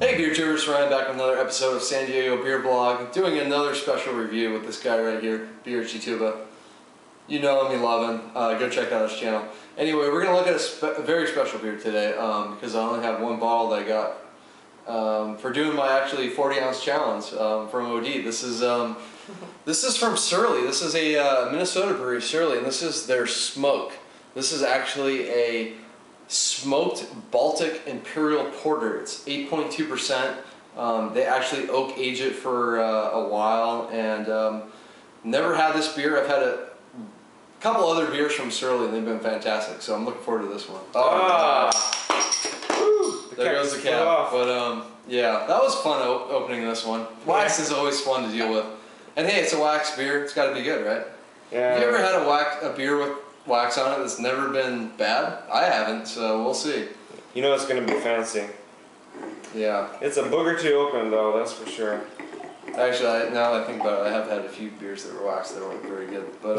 Hey BeerichiTubers, Ryan back with another episode of San Diego Beer Blog, doing another special review with this guy right here, BeerichiTuba. You know him, you love him, go check out his channel. Anyway, we're going to look at a very special beer today, because I only have one bottle that I got for doing my actually 40-ounce challenge from OD. This is from Surly. This is a Minnesota brewery, Surly, and this is their smoke. This is actually a smoked Baltic Imperial Porter. It's 8.2%. They actually oak age it for a while, and never had this beer. I've had a couple other beers from Surly and they've been fantastic, so I'm looking forward to this one. There goes the cap. But yeah, that was fun opening this one. Wax is always fun to deal with. And hey, it's a wax beer. It's got to be good, right? Yeah. Have you ever had a beer with wax on it that's never been bad? I haven't, so we'll see. You know it's going to be fancy. Yeah. It's a booger to open though, that's for sure. Actually, now that I think about it, I have had a few beers that were waxed that weren't very good. But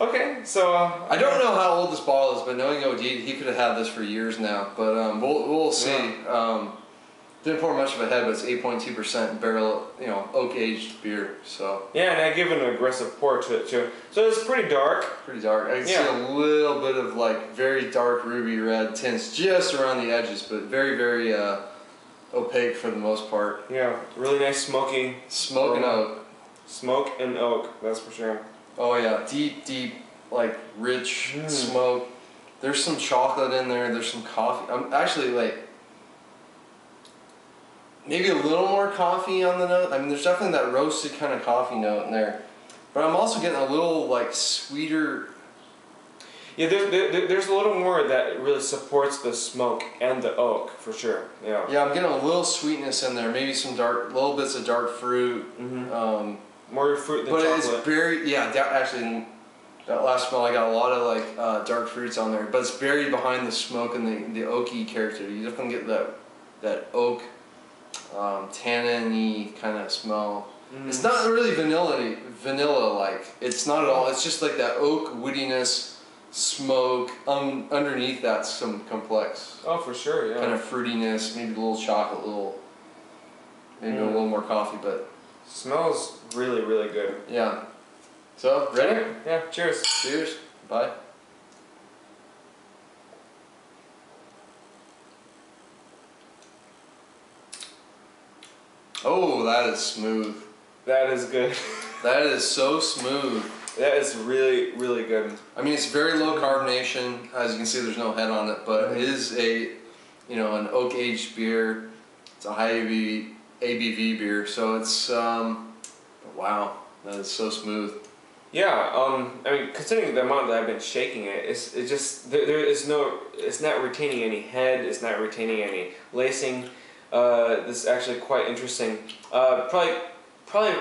okay, so I don't know how old this bottle is, but knowing OD, he could have had this for years now. But we'll see. Yeah. Didn't pour much of a head, but it's 8.2% barrel, oak aged beer. So yeah, and I give an aggressive pour to it too. So it's pretty dark. Pretty dark. I can see a little bit of like very dark ruby red tints just around the edges, but very, very opaque for the most part. Yeah, really nice smoky. Smoke and oak. Smoke and oak, that's for sure. Oh yeah, deep, like rich smoke. There's some chocolate in there. There's some coffee. I'm actually like maybe a little more coffee on the note. I mean, there's definitely that roasted kind of coffee note in there, but I'm also getting a little like sweeter. Yeah, there's a little more that really supports the smoke and the oak for sure. Yeah. Yeah, I'm getting a little sweetness in there. Maybe some little bits of dark fruit. More fruit than but chocolate. It's very actually. That last smell, I got a lot of like dark fruits on there, but it's buried behind the smoke and the oaky character. You definitely get that oak, tannin-y kind of smell. It's not really vanilla like. It's not at all. It's just like that oak woodiness, smoke. Underneath that's some complex. Oh, for sure, yeah. Kind of fruitiness, maybe a little chocolate, maybe a little more coffee, but smells really, really good. Yeah. So, ready? Yeah, cheers. Cheers. Bye. Oh, that is smooth. That is good. That is so smooth. That is really, really good. I mean, it's very low carbonation. As you can see, there's no head on it, but it is an oak aged beer. It's a high ABV beer, so it's wow, that is so smooth. Yeah, I mean, considering the amount that I've been shaking it, it's not retaining any head, it's not retaining any lacing. This is actually quite interesting. Probably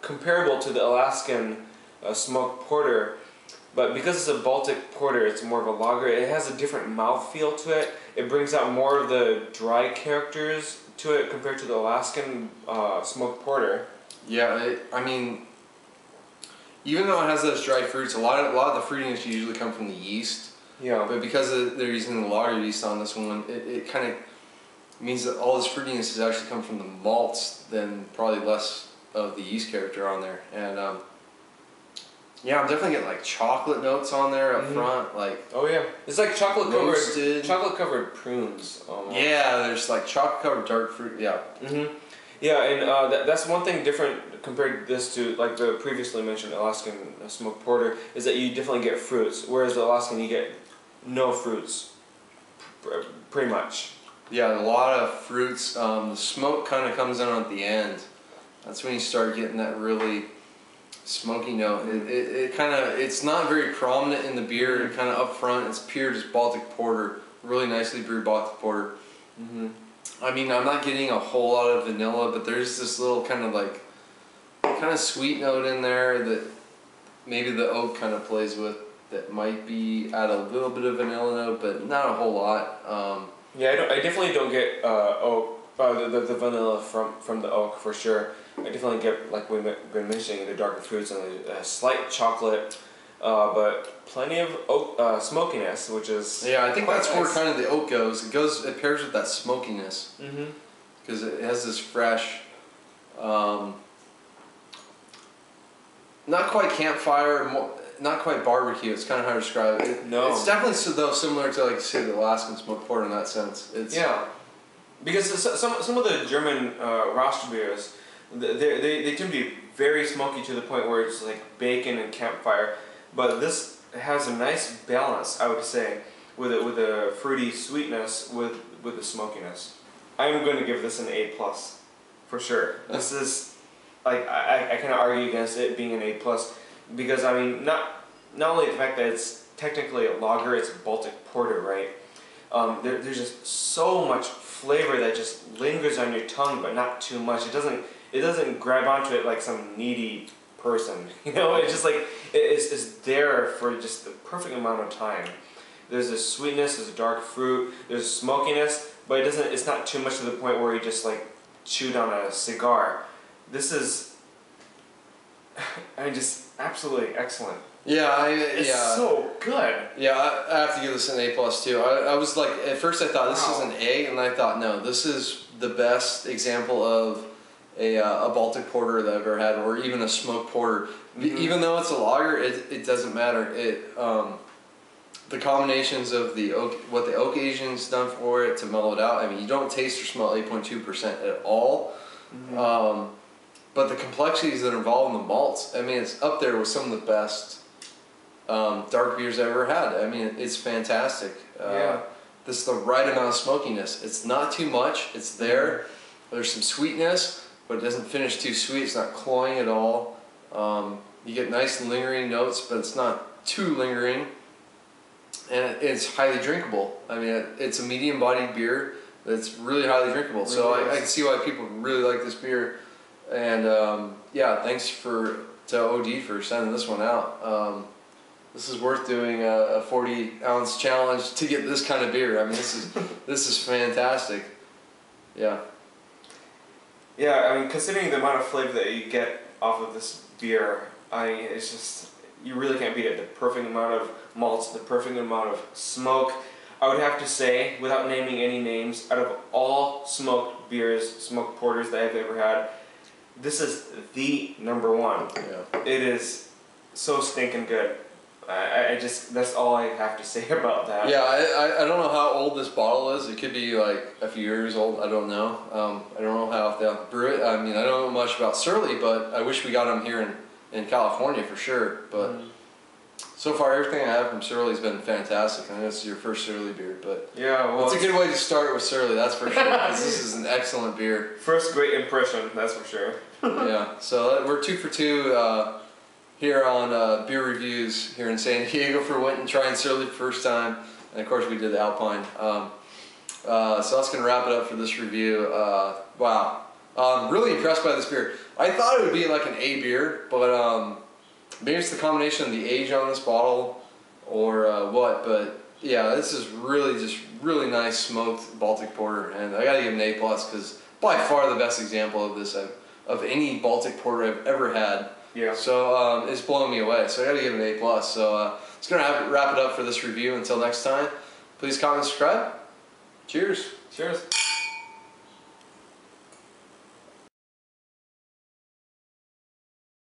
comparable to the Alaskan smoked porter, but because it's a Baltic porter, it's more of a lager. It has a different mouthfeel to it. It brings out more of the dry characters to it compared to the Alaskan smoked porter. Yeah, I mean, even though it has those dry fruits, a lot of the fruitiness usually come from the yeast. Yeah. But because they're using the lager yeast on this one, it kind of means that all this fruitiness has actually come from the malts, than probably less of the yeast character on there. And yeah, I'm definitely getting like chocolate notes on there up front, like it's like chocolate covered prunes. Almost. Yeah, there's like chocolate covered dark fruit. Yeah. Yeah, and that's one thing different compared this to like the previously mentioned Alaskan smoked porter, is that you definitely get fruits, whereas the Alaskan you get no fruits, pretty much. Yeah, a lot of fruits. The smoke kind of comes in at the end. That's when you start getting that really smoky note. It's not very prominent in the beer. Kind of up front, it's pure just Baltic Porter, really nicely brewed Baltic Porter. I mean, I'm not getting a whole lot of vanilla, but there's this little kind of sweet note in there that maybe the oak kind of plays with, that might be add a little bit of vanilla note, but not a whole lot. Yeah, I definitely don't get oak, the vanilla from the oak for sure. I definitely get, like we've been mentioning, the darker fruits and a slight chocolate, but plenty of oak, smokiness, which is yeah. I think that's nice. where kind of the oak goes. It pairs with that smokiness because it has this fresh, not quite campfire, not quite barbecue. It's kind of hard to describe it. No, it's definitely though similar to like say the Alaskan smoked porter in that sense. It's yeah, because some of the German Röster beers, they tend to be very smoky to the point where it's like bacon and campfire, but this has a nice balance, I would say, with a fruity sweetness with the smokiness. I'm going to give this an A+, for sure. This is, like, I cannot argue against it being an A+, because I mean, not only the fact that it's technically a lager, it's a Baltic Porter, right? There's just so much flavor that just lingers on your tongue, but not too much. It doesn't grab onto it like some needy person, you know. It's just like it's there for just the perfect amount of time. There's a sweetness, there's a dark fruit, there's smokiness, but it's not too much to the point where you just like chewed on a cigar. This is, I mean, just absolutely excellent. Yeah, it's so good. Yeah, I have to give this an A+ too. I was like, at first I thought this is an A, and I thought no, this is the best example of a Baltic Porter that I've ever had, or even a smoked porter. Even though it's a lager, it doesn't matter. The combinations of the oak, what the oak aging's done for it to mellow it out. I mean, you don't taste or smell 8.2% at all. But the complexities that are involved in the malts, I mean, it's up there with some of the best dark beers I've ever had. I mean, it's fantastic. This is the right amount of smokiness. It's not too much. It's there. There's some sweetness, but it doesn't finish too sweet. It's not cloying at all. You get nice lingering notes, but it's not too lingering. And it's highly drinkable. I mean, it's a medium-bodied beer that's really highly drinkable. So I can see why people really like this beer. And yeah, thanks to OD for sending this one out. This is worth doing a 40-ounce challenge to get this kind of beer. I mean, this is fantastic. Yeah. Yeah, I mean, considering the amount of flavor that you get off of this beer, I mean, it's just, you really can't beat it. The perfect amount of malts, the perfect amount of smoke. I would have to say, without naming any names, out of all smoked beers, smoked porters that I've ever had, this is the #1. Yeah. It is so stinking good. I just, that's all I have to say about that. Yeah, I don't know how old this bottle is. It could be like a few years old. I don't know. I don't know how they brew it. I mean, I don't know much about Surly, but I wish we got them here in California for sure. But so far, everything I have from Surly's been fantastic. I know this is your first Surly beer, but yeah, well, it's a good way to start with Surly, that's for sure. 'Cause this is an excellent beer. First great impression, that's for sure. Yeah, so we're 2 for 2 here on beer reviews here in San Diego for Winton, trying Surly for the first time, and of course we did the Alpine. So that's going to wrap it up for this review. Wow, really impressed by this beer. I thought it would be like an A beer, but maybe it's the combination of the age on this bottle or what, but yeah, this is really just really nice smoked Baltic Porter, and I got to give it an A+ because by far the best example of this of any Baltic Porter I've ever had. Yeah. So it's blowing me away. So I got to give it an A+. So it's going to wrap it up for this review. Until next time, please comment and subscribe. Cheers. Cheers.